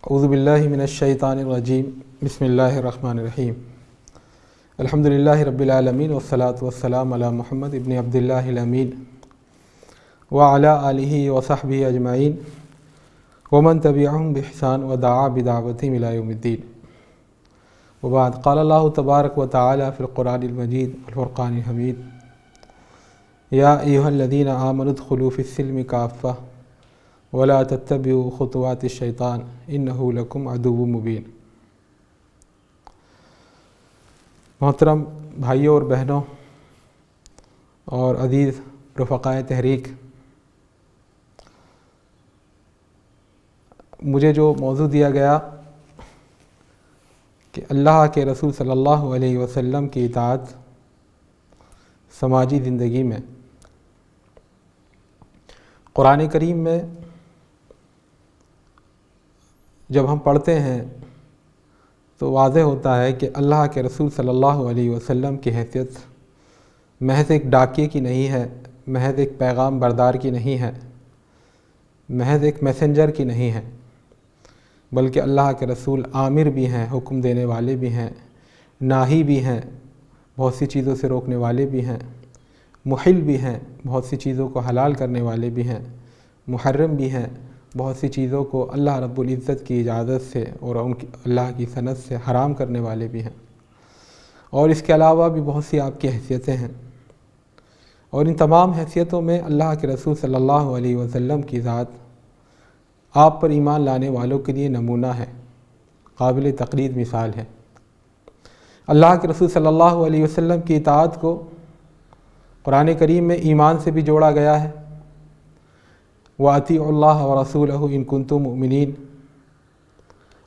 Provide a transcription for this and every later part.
اعوذ باللہ من الشیطان الرجیم بسم اللہ الرحمن الرحیم الحمدللہ رب العالمین والصلاة والسلام علی محمد ابن عبداللہ الامین وعلی آلہ وصحبہ اجمعین ومن تبعہم بإحسان ودعا بدعوتہم الی یوم الدین وبعد قال اللہ تبارک و تعالی فی القرآن المجید والفرقان الحمید یا ایہا الذین آمنوا ادخلوا فی السلم کافہ ولا تتبعوا خطوات الشیطان انہ لکم عدو مبین۔ محترم بھائیوں اور بہنوں اور عزیز رفقائے تحریک، مجھے جو موضوع دیا گیا کہ اللہ کے رسول صلی اللہ علیہ وسلم کی اطاعت سماجی زندگی میں، قرآن کریم میں جب ہم پڑھتے ہیں تو واضح ہوتا ہے کہ اللہ کے رسول صلی اللہ علیہ وسلم کی حیثیت محض ایک ڈاکیے کی نہیں ہے، محض ایک پیغام بردار کی نہیں ہے، محض ایک میسنجر کی نہیں ہے، بلکہ اللہ کے رسول آمر بھی ہیں، حکم دینے والے بھی ہیں، ناہی بھی ہیں، بہت سی چیزوں سے روکنے والے بھی ہیں، محل بھی ہیں، بہت سی چیزوں کو حلال کرنے والے بھی ہیں، محرم بھی ہیں، بہت سی چیزوں کو اللہ رب العزت کی اجازت سے اور اللہ کی سند سے حرام کرنے والے بھی ہیں، اور اس کے علاوہ بھی بہت سی آپ کی حیثیتیں ہیں، اور ان تمام حیثیتوں میں اللہ کے رسول صلی اللہ علیہ وسلم کی ذات آپ پر ایمان لانے والوں کے لیے نمونہ ہے، قابل تقلید مثال ہے۔ اللہ کے رسول صلی اللہ علیہ وسلم کی اطاعت کو قرآن کریم میں ایمان سے بھی جوڑا گیا ہے، وَأَطِيعُوا اللَّهَ وَرَسُولَهُ إِن كُنتُم مُؤْمِنِينَ،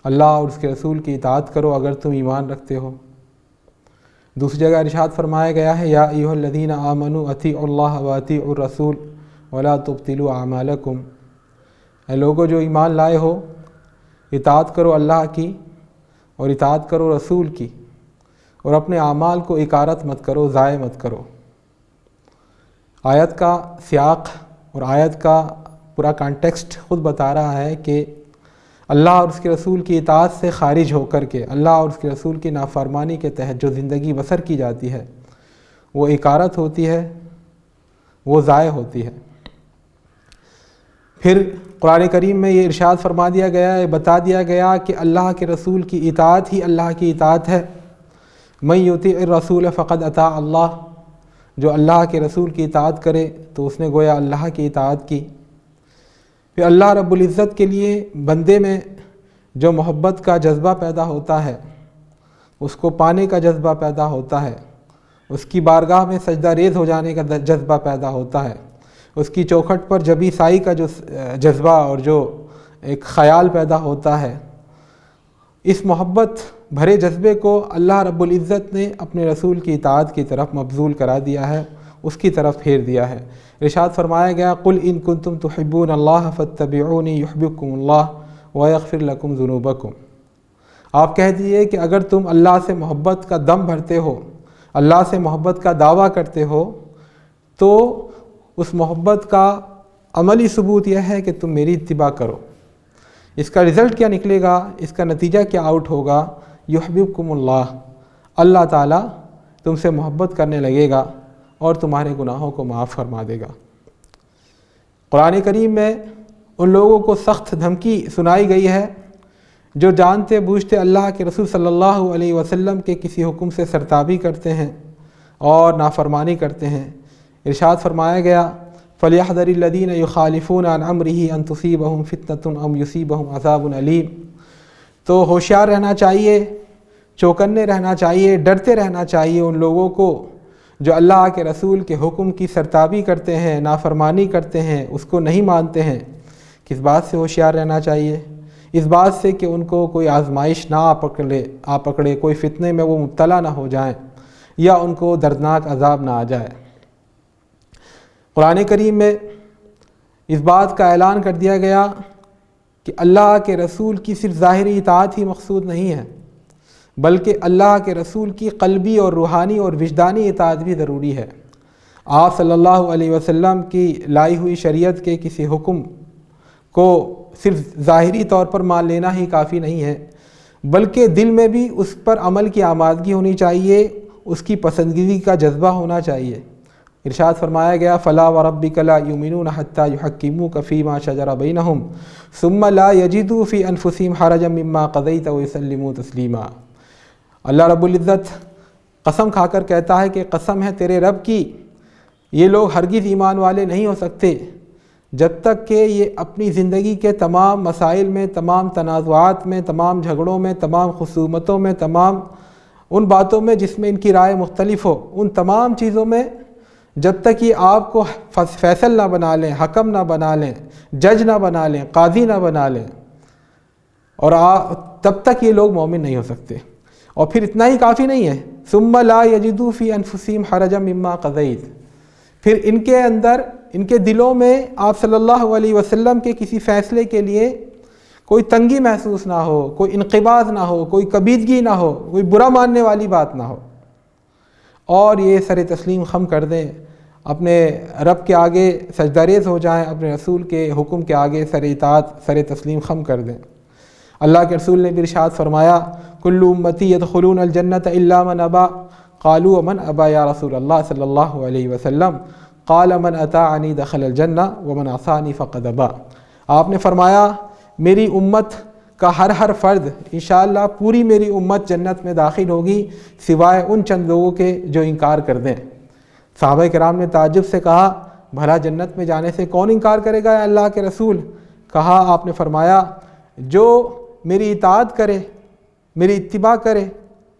اللہ اور اس کے رسول کی اطاعت کرو اگر تم ایمان رکھتے ہو۔ دوسری جگہ ارشاد فرمایا گیا ہے یا ایھا الذین آمنوا اطیعوا اللہ واطیعوا الرسول ولا تبطلوا اعمالکم، اے لوگو جو ایمان لائے ہو، اطاعت کرو اللہ کی اور اطاعت کرو رسول کی، اور اپنے اعمال کو اکارت مت کرو، ضائع مت کرو۔ آیت کا سیاق اور آیت کا پورا کانٹیکسٹ خود بتا رہا ہے کہ اللہ اور اس کے رسول کی اطاعت سے خارج ہو کر کے اللہ اور اس کے رسول کی نافرمانی کے تحت جو زندگی بسر کی جاتی ہے وہ اکارت ہوتی ہے، وہ ضائع ہوتی ہے۔ پھر قرآن کریم میں یہ ارشاد فرما دیا گیا ہے، بتا دیا گیا کہ اللہ کے رسول کی اطاعت ہی اللہ کی اطاعت ہے۔ من یطیع الرسول فقد اطاع اللہ، جو اللہ کے رسول کی اطاعت کرے تو اس نے گویا اللہ کی اطاعت کی۔ پھر اللہ رب العزت کے لیے بندے میں جو محبت کا جذبہ پیدا ہوتا ہے، اس کو پانے کا جذبہ پیدا ہوتا ہے، اس کی بارگاہ میں سجدہ ریز ہو جانے کا جذبہ پیدا ہوتا ہے، اس کی چوکھٹ پر جبی سائی کا جو جذبہ اور جو ایک خیال پیدا ہوتا ہے، اس محبت بھرے جذبے کو اللہ رب العزت نے اپنے رسول کی اطاعت کی طرف مبذول کرا دیا ہے، اس کی طرف پھیر دیا ہے۔ ارشاد فرمایا گیا قل ان کنتم تحبون اللہ فاتبعونی یحببکم اللہ ویغفر لکم ذنوبکم، آپ کہہ دیئے کہ اگر تم اللہ سے محبت کا دم بھرتے ہو، اللہ سے محبت کا دعویٰ کرتے ہو، تو اس محبت کا عملی ثبوت یہ ہے کہ تم میری اتباع کرو۔ اس کا رزلٹ کیا نکلے گا، اس کا نتیجہ کیا آؤٹ ہوگا؟ یحببکم اللہ، اللہ تعالیٰ تم سے محبت کرنے لگے گا اور تمہارے گناہوں کو معاف فرما دے گا۔ قرآن کریم میں ان لوگوں کو سخت دھمکی سنائی گئی ہے جو جانتے بوجھتے اللہ کے رسول صلی اللہ علیہ وسلم کے کسی حکم سے سرتابی کرتے ہیں اور نافرمانی کرتے ہیں۔ ارشاد فرمایا گیا فَلْيَحْذَرِ الَّذِينَ يُخَالِفُونَ عَنْ أَمْرِهِ أَن تُصِيبَهُمْ فِتْنَةٌ أَوْ يُصِيبَهُمْ عَذَابٌ أَلِيمٌ، تو ہوشیار رہنا چاہیے، چوکنے رہنا چاہیے، ڈرتے رہنا چاہیے ان لوگوں کو جو اللہ کے رسول کے حکم کی سرتابی کرتے ہیں، نافرمانی کرتے ہیں، اس کو نہیں مانتے ہیں۔ کس بات سے ہوشیار رہنا چاہیے؟ اس بات سے کہ ان کو کوئی آزمائش نہ آ پکڑے، کوئی فتنے میں وہ مبتلا نہ ہو جائیں، یا ان کو دردناک عذاب نہ آ جائے۔ قرآن کریم میں اس بات کا اعلان کر دیا گیا کہ اللہ کے رسول کی صرف ظاہری اطاعت ہی مقصود نہیں ہے، بلکہ اللہ کے رسول کی قلبی اور روحانی اور وجدانی اطاعت بھی ضروری ہے۔ آپ صلی اللہ علیہ وسلم کی لائی ہوئی شریعت کے کسی حکم کو صرف ظاہری طور پر مان لینا ہی کافی نہیں ہے، بلکہ دل میں بھی اس پر عمل کی آمادگی ہونی چاہیے، اس کی پسندیدگی کا جذبہ ہونا چاہیے۔ ارشاد فرمایا گیا فلا وربک لا یؤمنون حتی یحکموک فیما شجر بینہم ثم لا یجدوا فی انفسہم حرجا مما قضیت ویسلموا تسلیما۔ اللہ رب العزت قسم کھا کر کہتا ہے کہ قسم ہے تیرے رب کی، یہ لوگ ہرگز ایمان والے نہیں ہو سکتے جب تک کہ یہ اپنی زندگی کے تمام مسائل میں، تمام تنازعات میں، تمام جھگڑوں میں، تمام خصومتوں میں، تمام ان باتوں میں جس میں ان کی رائے مختلف ہو، ان تمام چیزوں میں جب تک یہ آپ کو فیصل نہ بنا لیں، حکم نہ بنا لیں، جج نہ بنا لیں، قاضی نہ بنا لیں، اور تب تک یہ لوگ مومن نہیں ہو سکتے۔ اور پھر اتنا ہی کافی نہیں ہے، ثم لا یجدوا فی انفسہم حرجا مما قضیت، پھر ان کے اندر، ان کے دلوں میں آپ صلی اللہ علیہ وسلم کے کسی فیصلے کے لیے کوئی تنگی محسوس نہ ہو، کوئی انقباض نہ ہو، کوئی کبیدگی نہ ہو، کوئی برا ماننے والی بات نہ ہو، اور یہ سر تسلیم خم کر دیں، اپنے رب کے آگے سجدہ ریز ہو جائیں، اپنے رسول کے حکم کے آگے سر اطاعت، سر تسلیم خم کر دیں۔ اللہ کے رسول نے بھی ارشاد فرمایا کل امتی یدخلون الجنۃ الا من ابا، قالوا ومن ابا یا رسول اللہ صلی اللہ علیہ وسلم، قال من اطاعنی دخل الجنہ ومن عصانی فقد ابا۔ آپ نے فرمایا میری امت کا ہر فرد انشاءاللہ پوری میری امت جنت میں داخل ہوگی سوائے ان چند لوگوں کے جو انکار کر دیں۔ صحابہ کرام نے تعجب سے کہا بھلا جنت میں جانے سے کون انکار کرے گا یا اللہ کے رسول؟ کہا، آپ نے فرمایا جو میری اطاعت کرے، میری اتباع کرے،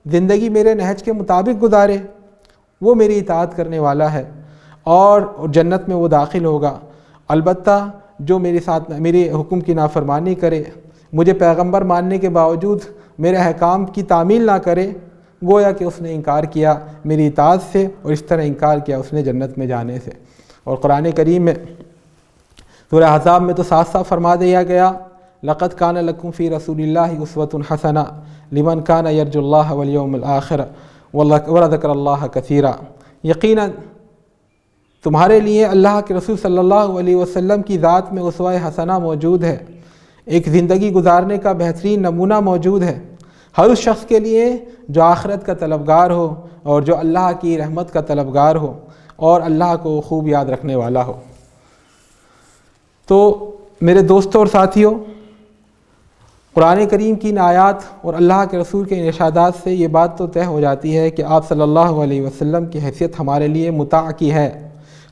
زندگی میرے نہج کے مطابق گزارے، وہ میری اطاعت کرنے والا ہے اور جنت میں وہ داخل ہوگا۔ البتہ جو میرے ساتھ میرے حکم کی نافرمانی کرے، مجھے پیغمبر ماننے کے باوجود میرے احکام کی تعمیل نہ کرے، گویا کہ اس نے انکار کیا میری اطاعت سے، اور اس طرح انکار کیا اس نے جنت میں جانے سے۔ اور قرآن کریم میں سورہ احزاب میں تو صاف صاف فرما دیا گیا لقد کان لکم فی رسول اللہ اسوۃ حسنہ لمن کان یرجو اللہ والیوم الآخر وذکر اللہ کثیرا، یقیناً تمہارے لیے اللہ کے رسول صلی اللہ علیہ وسلم کی ذات میں اسوہ حسنہ موجود ہے، ایک زندگی گزارنے کا بہترین نمونہ موجود ہے ہر اس شخص کے لیے جو آخرت کا طلبگار ہو اور جو اللہ کی رحمت کا طلبگار ہو اور اللہ کو خوب یاد رکھنے والا ہو۔ تو میرے دوستوں اور ساتھیوں، قرآن کریم کی ان آیات اور اللہ کے رسول کے ارشادات سے یہ بات تو طے ہو جاتی ہے کہ آپ صلی اللہ علیہ وسلم کی حیثیت ہمارے لیے مطاع کی ہے،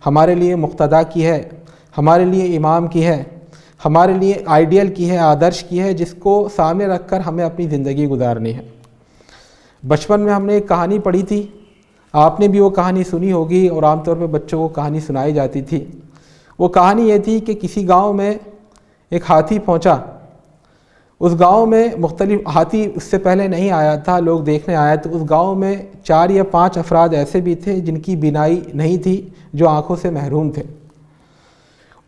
ہمارے لیے مقتدا کی ہے، ہمارے لیے امام کی ہے، ہمارے لیے آئیڈیل کی ہے، آدرش کی ہے، جس کو سامنے رکھ کر ہمیں اپنی زندگی گزارنی ہے۔ بچپن میں ہم نے ایک کہانی پڑھی تھی، آپ نے بھی وہ کہانی سنی ہوگی، اور عام طور پہ بچوں کو کہانی سنائی جاتی تھی۔ وہ کہانی یہ تھی کہ کسی گاؤں میں ایک ہاتھی پہنچا۔ اس گاؤں میں مختلف ہاتھی اس سے پہلے نہیں آیا تھا، لوگ دیکھنے آیا، تو اس گاؤں میں 4 یا 5 افراد ایسے بھی تھے جن کی بینائی نہیں تھی، جو آنکھوں سے محروم تھے۔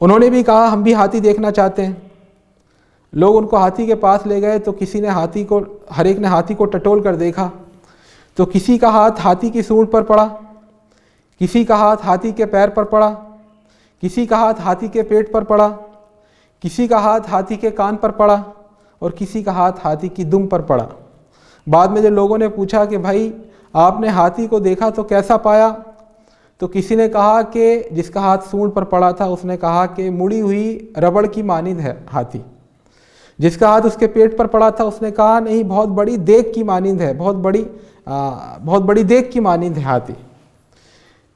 انہوں نے بھی کہا ہم بھی ہاتھی دیکھنا چاہتے ہیں۔ لوگ ان کو ہاتھی کے پاس لے گئے تو کسی نے ہر ایک نے ہاتھی کو ٹٹول کر دیکھا، تو کسی کا ہاتھ ہاتھی کی سونڈ پر پڑا، کسی کا ہاتھ ہاتھی کے پیر پر پڑا، کسی کا ہاتھ ہاتھی کے پیٹ پر پڑا، کسی کا ہاتھ ہاتھی کے کان پر پڑا، اور کسی کا ہاتھ ہاتھی کی دم پر پڑا۔ بعد میں جب لوگوں نے پوچھا کہ بھائی آپ نے ہاتھی کو دیکھا تو کیسا پایا، تو کسی نے کہا کہ جس کا ہاتھ سونڈ پر پڑا تھا اس نے کہا کہ مڑی ہوئی ربڑ کی مانند ہے ہاتھی۔ جس کا ہاتھ اس کے پیٹ پر پڑا تھا اس نے کہا نہیں بہت بڑی دیگ کی مانند ہے، بہت بڑی دیگ کی مانند ہے ہاتھی۔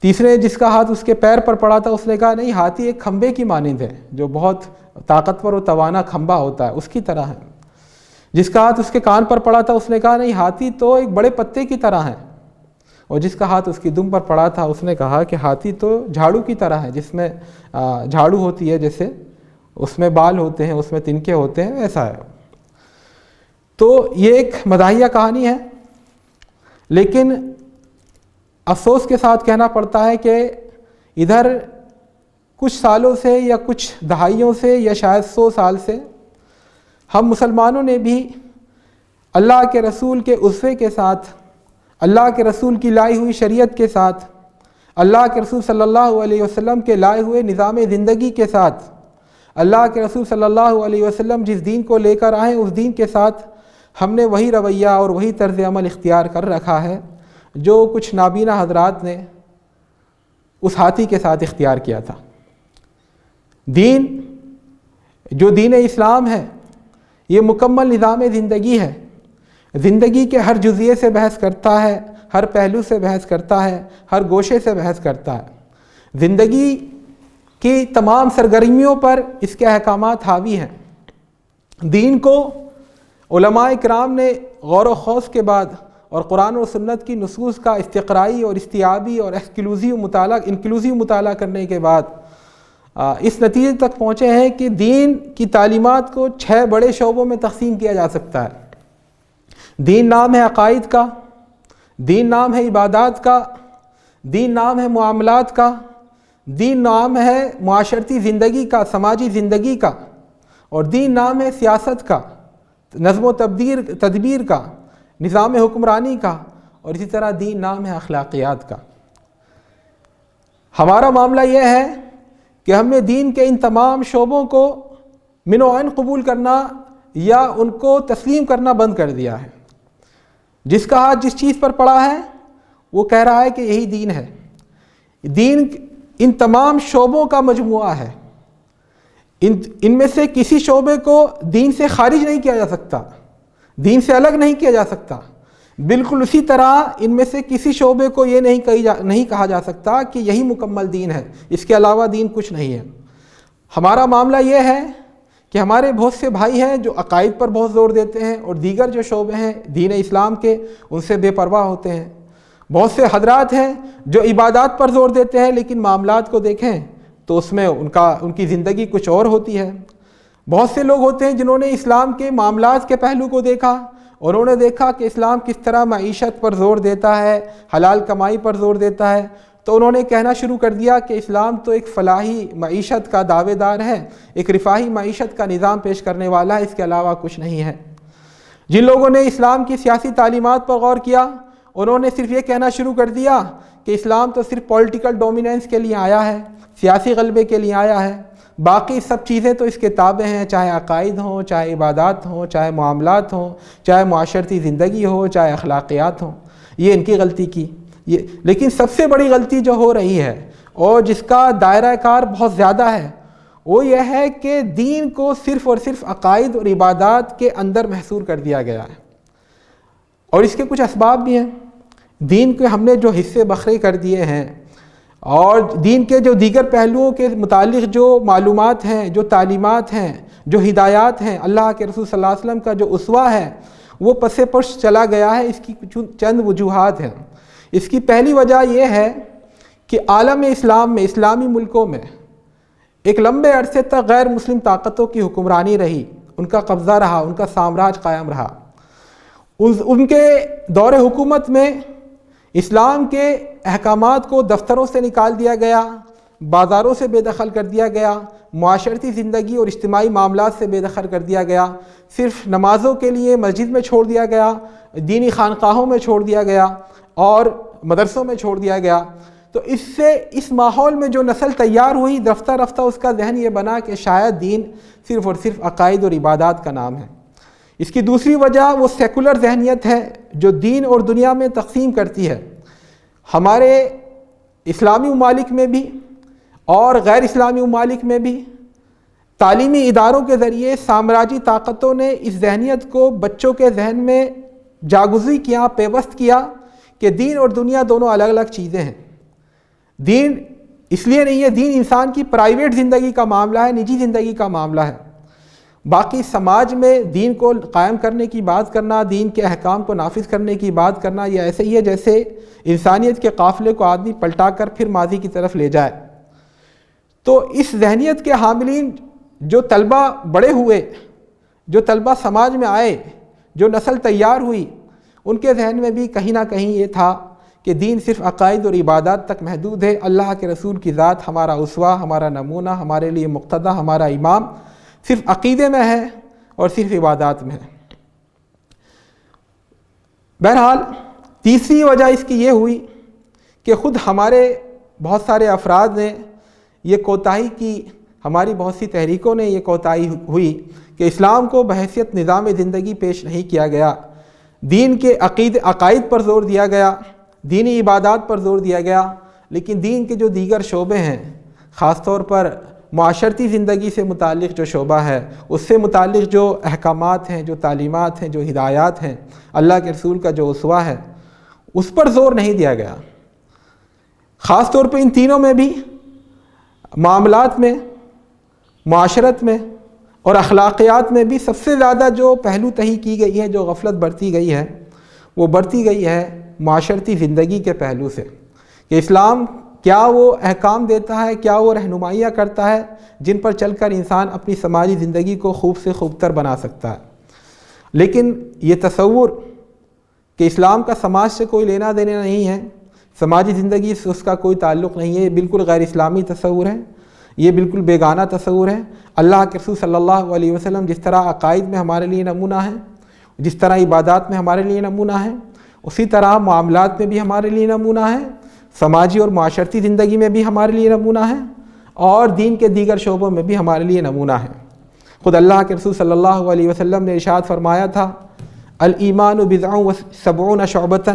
تیسرے جس کا ہاتھ اس کے پیر پر پڑا تھا اس نے کہا نہیں ہاتھی ایک کھمبے کی مانند ہے، جو بہت طاقتور و توانا کھمبا ہوتا ہے اس کی طرح ہے۔ جس کا ہاتھ اس کے کان پر پڑا تھا اس نے کہا نہیں ہاتھی تو ایک بڑے پتے کی طرح ہے، اور جس کا ہاتھ اس کی دم پر پڑا تھا اس نے کہا کہ ہاتھی تو جھاڑو کی طرح ہے، جس میں جھاڑو ہوتی ہے، جیسے اس میں بال ہوتے ہیں، اس میں تنکے ہوتے ہیں، ایسا ہے۔ تو یہ ایک مداحیہ کہانی ہے، لیکن افسوس کے ساتھ کہنا پڑتا ہے کہ ادھر کچھ سالوں سے یا کچھ دہائیوں سے یا شاید 100 سال سے ہم مسلمانوں نے بھی اللہ کے رسول کے اسوے کے ساتھ، اللہ کے رسول کی لائی ہوئی شریعت کے ساتھ، اللہ کے رسول صلی اللہ علیہ وسلم کے لائے ہوئے نظام زندگی کے ساتھ اللہ کے رسول صلی اللہ علیہ وسلم جس دین کو لے کر آئے اس دین کے ساتھ ہم نے وہی رویہ اور وہی طرز عمل اختیار کر رکھا ہے جو کچھ نابینا حضرات نے اس ہاتھی کے ساتھ اختیار کیا تھا۔ دین جو دین اسلام ہے یہ مکمل نظام زندگی ہے، زندگی کے ہر جزیے سے بحث کرتا ہے، ہر پہلو سے بحث کرتا ہے، ہر گوشے سے بحث کرتا ہے۔ زندگی کی تمام سرگرمیوں پر اس کے احکامات حاوی ہیں۔ دین کو علماء کرام نے غور و خوض کے بعد اور قرآن و سنت کی نصوص کا استقرائی اور استیابی اور انکلوزیو مطالعہ کرنے کے بعد اس نتیجے تک پہنچے ہیں کہ دین کی تعلیمات کو 6 بڑے شعبوں میں تقسیم کیا جا سکتا ہے۔ دین نام ہے عقائد کا، دین نام ہے عبادات کا، دین نام ہے معاملات کا، دین نام ہے معاشرتی زندگی کا، سماجی زندگی کا، اور دین نام ہے سیاست کا، نظم و تدبیر کا، نظام حکمرانی کا، اور اسی طرح دین نام ہے اخلاقیات کا۔ ہمارا معاملہ یہ ہے کہ ہم نے دین کے ان تمام شعبوں کو من و عین قبول کرنا یا ان کو تسلیم کرنا بند کر دیا ہے۔ جس کا ہاتھ جس چیز پر پڑا ہے وہ کہہ رہا ہے کہ یہی دین ہے۔ دین ان تمام شعبوں کا مجموعہ ہے، ان میں سے کسی شعبے کو دین سے خارج نہیں کیا جا سکتا، دین سے الگ نہیں کیا جا سکتا۔ بالکل اسی طرح ان میں سے کسی شعبے کو یہ نہیں کہا جا سکتا کہ یہی مکمل دین ہے، اس کے علاوہ دین کچھ نہیں ہے۔ ہمارا معاملہ یہ ہے کہ ہمارے بہت سے بھائی ہیں جو عقائد پر بہت زور دیتے ہیں اور دیگر جو شعبے ہیں دین اسلام کے ان سے بے پرواہ ہوتے ہیں۔ بہت سے حضرات ہیں جو عبادات پر زور دیتے ہیں لیکن معاملات کو دیکھیں تو اس میں ان کی زندگی کچھ اور ہوتی ہے۔ بہت سے لوگ ہوتے ہیں جنہوں نے اسلام کے معاملات کے پہلو کو دیکھا اور انہوں نے دیکھا کہ اسلام کس طرح معیشت پر زور دیتا ہے، حلال کمائی پر زور دیتا ہے، تو انہوں نے کہنا شروع کر دیا کہ اسلام تو ایک فلاحی معیشت کا دعوے دار ہے، ایک رفاہی معیشت کا نظام پیش کرنے والا ہے، اس کے علاوہ کچھ نہیں ہے۔ جن لوگوں نے اسلام کی سیاسی تعلیمات پر غور کیا انہوں نے صرف یہ کہنا شروع کر دیا کہ اسلام تو صرف پولیٹیکل ڈومیننس کے لیے آیا ہے، سیاسی غلبے کے لیے آیا ہے، باقی سب چیزیں تو اس کے تابع ہیں، چاہے عقائد ہوں، چاہے عبادات ہوں، چاہے معاملات ہوں، چاہے معاشرتی زندگی ہو، چاہے اخلاقیات ہوں۔ یہ ان کی غلطی کی۔ لیکن سب سے بڑی غلطی جو ہو رہی ہے اور جس کا دائرہ کار بہت زیادہ ہے وہ یہ ہے کہ دین کو صرف اور صرف عقائد اور عبادات کے اندر محصور کر دیا گیا ہے، اور اس کے کچھ اسباب بھی ہیں۔ دین کے ہم نے جو حصے بکھرے کر دیے ہیں اور دین کے جو دیگر پہلوؤں کے متعلق جو معلومات ہیں، جو تعلیمات ہیں، جو ہدایات ہیں، اللہ کے رسول صلی اللہ علیہ وسلم کا جو اسوہ ہے وہ پس پش چلا گیا ہے۔ اس کی چند وجوہات ہیں۔ اس کی پہلی وجہ یہ ہے کہ عالم اسلام میں، اسلامی ملکوں میں ایک لمبے عرصے تک غیر مسلم طاقتوں کی حکمرانی رہی، ان کا قبضہ رہا، ان کا سامراج قائم رہا۔ ان کے دور حکومت میں اسلام کے احکامات کو دفتروں سے نکال دیا گیا، بازاروں سے بے دخل کر دیا گیا، معاشرتی زندگی اور اجتماعی معاملات سے بے دخل کر دیا گیا، صرف نمازوں کے لیے مسجد میں چھوڑ دیا گیا، دینی خانقاہوں میں چھوڑ دیا گیا اور مدرسوں میں چھوڑ دیا گیا۔ تو اس ماحول میں جو نسل تیار ہوئی، رفتہ رفتہ اس کا ذہن یہ بنا کہ شاید دین صرف اور صرف عقائد اور عبادات کا نام ہے۔ اس کی دوسری وجہ وہ سیکولر ذہنیت ہے جو دین اور دنیا میں تقسیم کرتی ہے۔ ہمارے اسلامی ممالک میں بھی اور غیر اسلامی ممالک میں بھی تعلیمی اداروں کے ذریعے سامراجی طاقتوں نے اس ذہنیت کو بچوں کے ذہن میں جاگزی کیا، پیوست کیا کہ دین اور دنیا دونوں الگ الگ چیزیں ہیں۔ دین اس لیے نہیں ہے، دین انسان کی پرائیویٹ زندگی کا معاملہ ہے، نجی زندگی کا معاملہ ہے۔ باقی سماج میں دین کو قائم کرنے کی بات کرنا، دین کے احکام کو نافذ کرنے کی بات کرنا، یہ ایسے ہی ہے جیسے انسانیت کے قافلے کو آدمی پلٹا کر پھر ماضی کی طرف لے جائے۔ تو اس ذہنیت کے حاملین جو طلبہ بڑے ہوئے، جو طلبہ سماج میں آئے، جو نسل تیار ہوئی، ان کے ذہن میں بھی کہیں نہ کہیں یہ تھا کہ دین صرف عقائد اور عبادات تک محدود ہے، اللہ کے رسول کی ذات ہمارا اسوہ، ہمارا نمونہ، ہمارے لیے مقتدی، ہمارا امام صرف عقیدے میں ہے اور صرف عبادات میں ہے۔ بہرحال تیسری وجہ اس کی یہ ہوئی کہ خود ہمارے بہت سارے افراد نے یہ کوتاہی کی، ہماری بہت سی تحریکوں نے یہ کوتاہی ہوئی کہ اسلام کو بحیثیت نظام زندگی پیش نہیں کیا گیا، دین کے عقائد پر زور دیا گیا، دینی عبادات پر زور دیا گیا، لیکن دین کے جو دیگر شعبے ہیں، خاص طور پر معاشرتی زندگی سے متعلق جو شعبہ ہے، اس سے متعلق جو احکامات ہیں، جو تعلیمات ہیں، جو ہدایات ہیں، اللہ کے رسول کا جو اسوہ ہے، اس پر زور نہیں دیا گیا۔ خاص طور پہ ان تینوں میں بھی، معاملات میں، معاشرت میں اور اخلاقیات میں بھی سب سے زیادہ جو پہلو تہی کی گئی ہے، جو غفلت برتی گئی ہے، وہ برتی گئی ہے معاشرتی زندگی کے پہلو سے، کہ اسلام کیا وہ احکام دیتا ہے، کیا وہ رہنمائیاں کرتا ہے جن پر چل کر انسان اپنی سماجی زندگی کو خوب سے خوب تر بنا سکتا ہے۔ لیکن یہ تصور کہ اسلام کا سماج سے کوئی لینا دینا نہیں ہے، سماجی زندگی سے اس کا کوئی تعلق نہیں ہے، یہ بالکل غیر اسلامی تصور ہے، یہ بالکل بیگانہ تصور ہے۔ اللہ کے رسول صلی اللہ علیہ وسلم جس طرح عقائد میں ہمارے لیے نمونہ ہیں، جس طرح عبادات میں ہمارے لیے نمونہ ہیں، اسی طرح معاملات میں بھی ہمارے لیے نمونہ ہے، سماجی اور معاشرتی زندگی میں بھی ہمارے لیے نمونہ ہے، اور دین کے دیگر شعبوں میں بھی ہمارے لیے نمونہ ہے۔ خود اللہ کے رسول صلی اللہ علیہ وسلم نے ارشاد فرمایا تھا، الایمان بضع و سبعون شعبۃ،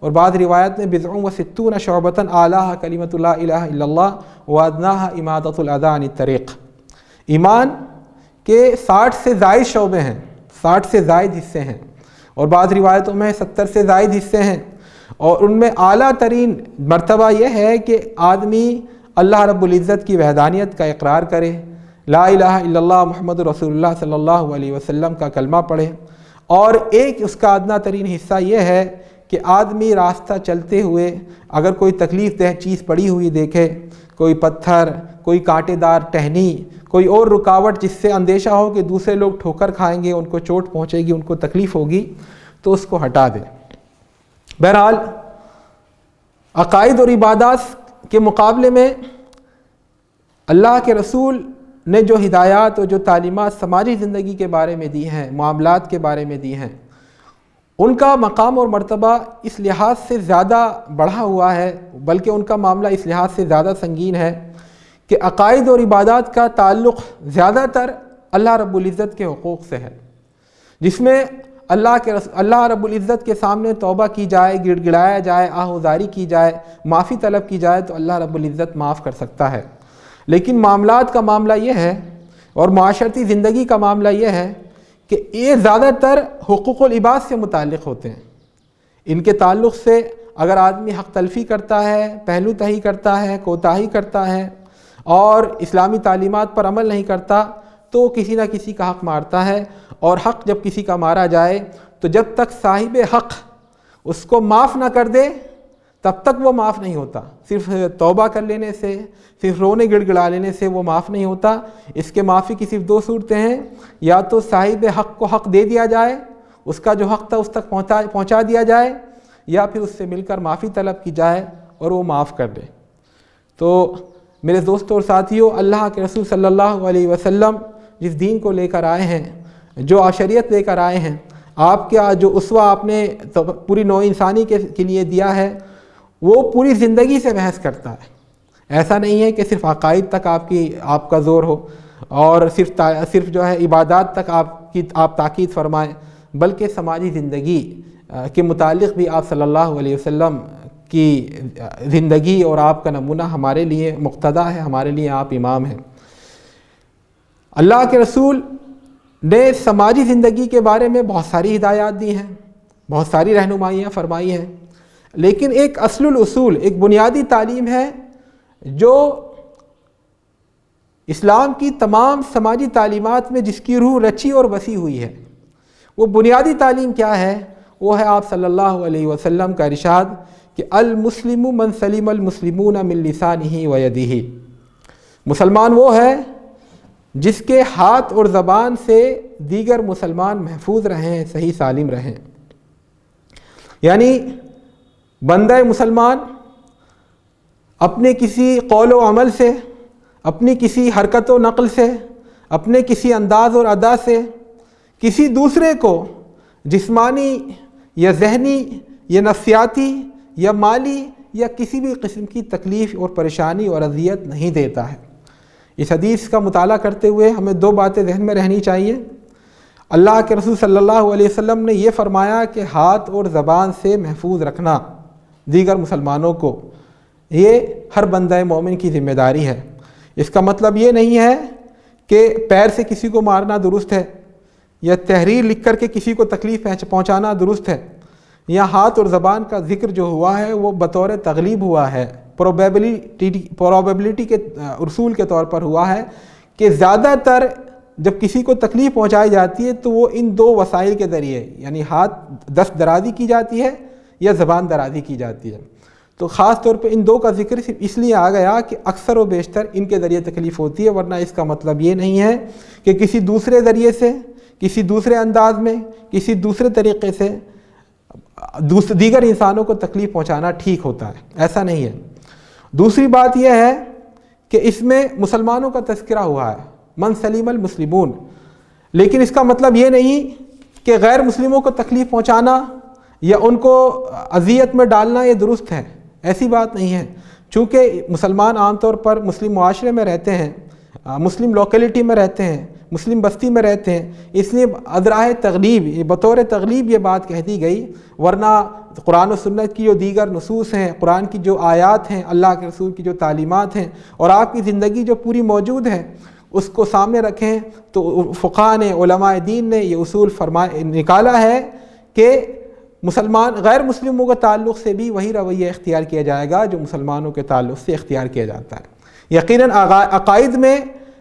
اور بعض روایت میں بضع و ستون شعبۃ اعلیٰ کلمۃ لا الہ الا اللہ وادناہا اماطۃ الاذی عن الطریق۔ ایمان کے 60 سے زائد شعبے ہیں، 60 سے زائد حصے ہیں، اور بعض روایتوں میں 70 سے زائد حصے ہیں، اور ان میں اعلیٰ ترین مرتبہ یہ ہے کہ آدمی اللہ رب العزت کی وحدانیت کا اقرار کرے، لا الہ الا اللہ محمد رسول اللہ صلی اللہ علیہ وسلم کا کلمہ پڑھے، اور ایک اس کا ادنیٰ ترین حصہ یہ ہے کہ آدمی راستہ چلتے ہوئے اگر کوئی تکلیف دہ چیز پڑی ہوئی دیکھے، کوئی پتھر، کوئی کانٹے دار ٹہنی، کوئی اور رکاوٹ جس سے اندیشہ ہو کہ دوسرے لوگ ٹھوکر کھائیں گے، ان کو چوٹ پہنچے گی، ان کو تکلیف ہوگی، تو اس کو ہٹا دے۔ بہرحال عقائد اور عبادات کے مقابلے میں اللہ کے رسول نے جو ہدایات اور جو تعلیمات سماجی زندگی کے بارے میں دی ہیں، معاملات کے بارے میں دی ہیں، ان کا مقام اور مرتبہ اس لحاظ سے زیادہ بڑھا ہوا ہے، بلکہ ان کا معاملہ اس لحاظ سے زیادہ سنگین ہے کہ عقائد اور عبادات کا تعلق زیادہ تر اللہ رب العزت کے حقوق سے ہے، جس میں اللہ رب العزت کے سامنے توبہ کی جائے، گڑ گڑایا جائے، آہوزاری کی جائے، معافی طلب کی جائے تو اللہ رب العزت معاف کر سکتا ہے۔ لیکن معاملات کا معاملہ یہ ہے، اور معاشرتی زندگی کا معاملہ یہ ہے کہ یہ زیادہ تر حقوق العباد سے متعلق ہوتے ہیں۔ ان کے تعلق سے اگر آدمی حق تلفی کرتا ہے، پہلو تہی کرتا ہے، کوتاہی کرتا ہے، اور اسلامی تعلیمات پر عمل نہیں کرتا، تو کسی نہ کسی کا حق مارتا ہے، اور حق جب کسی کا مارا جائے تو جب تک صاحب حق اس کو معاف نہ کر دے تب تک وہ معاف نہیں ہوتا۔ صرف توبہ کر لینے سے، صرف رونے گڑ گڑا لینے سے وہ معاف نہیں ہوتا۔ اس کے معافی کی صرف 2 صورتیں ہیں، یا تو صاحب حق کو حق دے دیا جائے، اس کا جو حق تھا اس تک پہنچا دیا جائے، یا پھر اس سے مل کر معافی طلب کی جائے اور وہ معاف کر دے۔ تو میرے دوستوں اور ساتھیوں، اللہ کے رسول صلی اللہ علیہ وسلم جس دین کو لے کر آئے ہیں، جو شریعت لے کر آئے ہیں، آپ کا جو اسوہ آپ نے پوری نوع انسانی کے لیے دیا ہے، وہ پوری زندگی سے بحث کرتا ہے۔ ایسا نہیں ہے کہ صرف عقائد تک آپ کا زور ہو، اور صرف جو ہے عبادات تک آپ تاکید فرمائیں، بلکہ سماجی زندگی کے متعلق بھی آپ صلی اللہ علیہ وسلم کی زندگی اور آپ کا نمونہ ہمارے لیے مقتدیٰ ہے، ہمارے لیے آپ امام ہیں۔ اللہ کے رسول نے سماجی زندگی کے بارے میں بہت ساری ہدایات دی ہیں، بہت ساری رہنمائیاں فرمائی ہیں، لیکن ایک اصل الاصول، ایک بنیادی تعلیم ہے جو اسلام کی تمام سماجی تعلیمات میں جس کی روح رچی اور وسیع ہوئی ہے۔ وہ بنیادی تعلیم کیا ہے؟ وہ ہے آپ صلی اللہ علیہ وسلم کا ارشاد کہ المسلم من سلم المسلمون من لسانہ و یدہ۔ مسلمان وہ ہے جس کے ہاتھ اور زبان سے دیگر مسلمان محفوظ رہیں، صحیح سالم رہیں۔ یعنی بندہ مسلمان اپنے کسی قول و عمل سے، اپنی کسی حرکت و نقل سے، اپنے کسی انداز اور ادا سے کسی دوسرے کو جسمانی یا ذہنی یا نفسیاتی یا مالی یا کسی بھی قسم کی تکلیف اور پریشانی اور اذیت نہیں دیتا ہے۔ اس حدیث کا مطالعہ کرتے ہوئے ہمیں دو باتیں ذہن میں رہنی چاہیے۔ اللہ کے رسول صلی اللہ علیہ وسلم نے یہ فرمایا کہ ہاتھ اور زبان سے محفوظ رکھنا دیگر مسلمانوں کو، یہ ہر بندہ مومن کی ذمہ داری ہے۔ اس کا مطلب یہ نہیں ہے کہ پیر سے کسی کو مارنا درست ہے، یا تحریر لکھ کر کے کسی کو تکلیف پہنچانا درست ہے۔ یا ہاتھ اور زبان کا ذکر جو ہوا ہے وہ بطور تغلیب ہوا ہے، پروبیبلٹی کے اصول کے طور پر ہوا ہے کہ زیادہ تر جب کسی کو تکلیف پہنچائی جاتی ہے تو وہ ان دو وسائل کے ذریعے، یعنی ہاتھ دست درازی کی جاتی ہے یا زبان درازی کی جاتی ہے۔ تو خاص طور پہ ان دو کا ذکر صرف اس لیے آ گیا کہ اکثر و بیشتر ان کے ذریعے تکلیف ہوتی ہے، ورنہ اس کا مطلب یہ نہیں ہے کہ کسی دوسرے ذریعے سے، کسی دوسرے انداز میں، کسی دوسرے طریقے سے دیگر انسانوں کو تکلیف پہنچانا ٹھیک ہوتا ہے، ایسا نہیں ہے۔ دوسری بات یہ ہے کہ اس میں مسلمانوں کا تذکرہ ہوا ہے، من سلیم المسلمون، لیکن اس کا مطلب یہ نہیں کہ غیر مسلموں کو تکلیف پہنچانا یا ان کو اذیت میں ڈالنا یہ درست ہے، ایسی بات نہیں ہے۔ چونکہ مسلمان عام طور پر مسلم معاشرے میں رہتے ہیں، مسلم لوکیلٹی میں رہتے ہیں، مسلم بستی میں رہتے ہیں، اس لیے ادراہ تغلیب، بطور تغلیب یہ بات کہہ دی گئی، ورنہ قرآن و سنت کی جو دیگر نصوص ہیں، قرآن کی جو آیات ہیں، اللہ کے رسول کی جو تعلیمات ہیں، اور آپ کی زندگی جو پوری موجود ہے اس کو سامنے رکھیں تو فقہاء نے، علماء دین نے یہ اصول نکالا ہے کہ مسلمان غیر مسلموں کے تعلق سے بھی وہی رویہ اختیار کیا جائے گا جو مسلمانوں کے تعلق سے اختیار کیا جاتا ہے۔ یقیناً عقائد میں